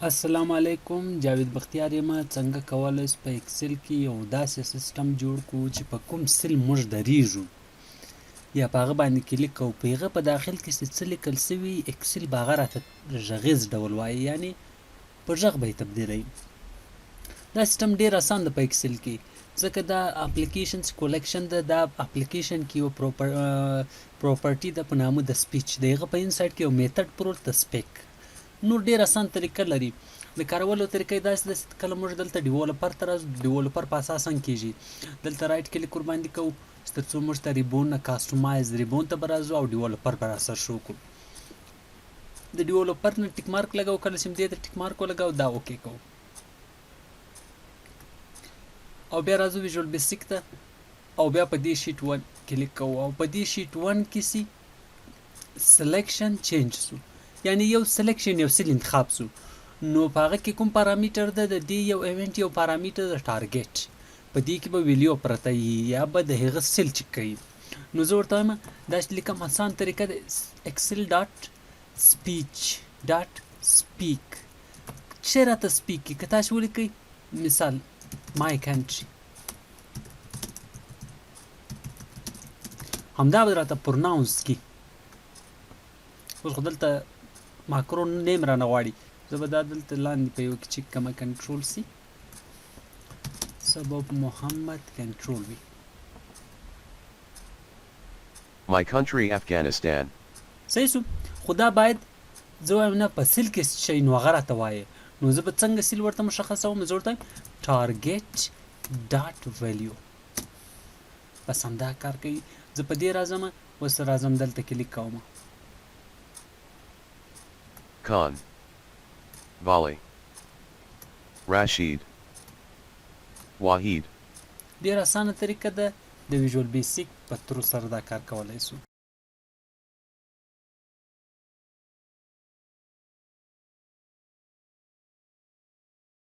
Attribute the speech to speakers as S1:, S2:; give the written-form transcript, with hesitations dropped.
S1: السلام علیکم، جاوید بختیار یم. څنګه کولی شو په اکسل کې یو داسې سیسټم جوړ کړو چې په کوم سیل موږ درېږو یا په هغه باندې کلیک کوو، په هغه په داخل کې چې څه لیکل سوي اکسل به هغه راته غږیز ډول وایي، یعنی په غږ به یې تبدیلوي. دا سیسټم ډېر اسان ده په اکسل کې، ځکه دا اپلیکیشنز کولیکشن ده. دا اپلیکیشن کې یو پروپرټي ده په نامه د سپیچ، د هغه په انسایډ کې یو میتھډ پروت د سپیک. نور ډېر اسان طریقه لري. د کارولو طریقه یې داسې ده چې کله موږ دلته ډیولپر ته راځو، ډیولپر په اساس کېږي. دلته رایټ کلیک ورباندې کوو تر څو موږ ته ریبون کاسټمایز ریبون ته به راځو او ډیولپر به راسره شروع کړو. د ډیولپر نه ټیک مارک لګوو، کله چې دې ته ټیک مارک ولګوو دا اوکې کوو او بیا راځو ویژوال بیسیک ته او بیا په دې شیټ 1 کلیک کوو او په دې شیټ 1 کې سي سلیکشن چینج سو، یعنی یو سلیکشن یو سیل انتخاب سو. نو په هغه کې کوم پارامیټر ده؟ د دې یو ایونټ یو پارامیټر د ټارګټ، په دې کې به ویلیو پرته وي یا به د هغه سیل چک کوي. نو زه ورته وایم داسې لیکم اسان طریقه د اکسل ډاټ سپیچ ډاټ سپیک چې راته سپیک کړي. که تاسو ولیکئ مثال مای کنټري، همدا به راته پروناونس کړي. اوس خو دلته ماکرو نیم رانه غواړي، زه به دا دلته لاندې په یو کې چک کړم، کنټرول سی سبب محمد کنټرول وي.
S2: My country Afghanistan.
S1: صحیح سو. خو دا باید زه وایم نه په سیل کې شی نو هغه راته وایي. نو زه به څنګه سیل ورته مشخصوم؟ زه ورته وایم ټارګټ ډاټ ویلیو، بس همدا کار کوي. زه په دې راځم، اوس راځم دلته کلیک کوم.
S2: Khan. Vali. Rashid. Wahid.
S1: ډېر اسانه طریقه ده، د ویژوال بیسیک په ترو سره دا کار کولی سو.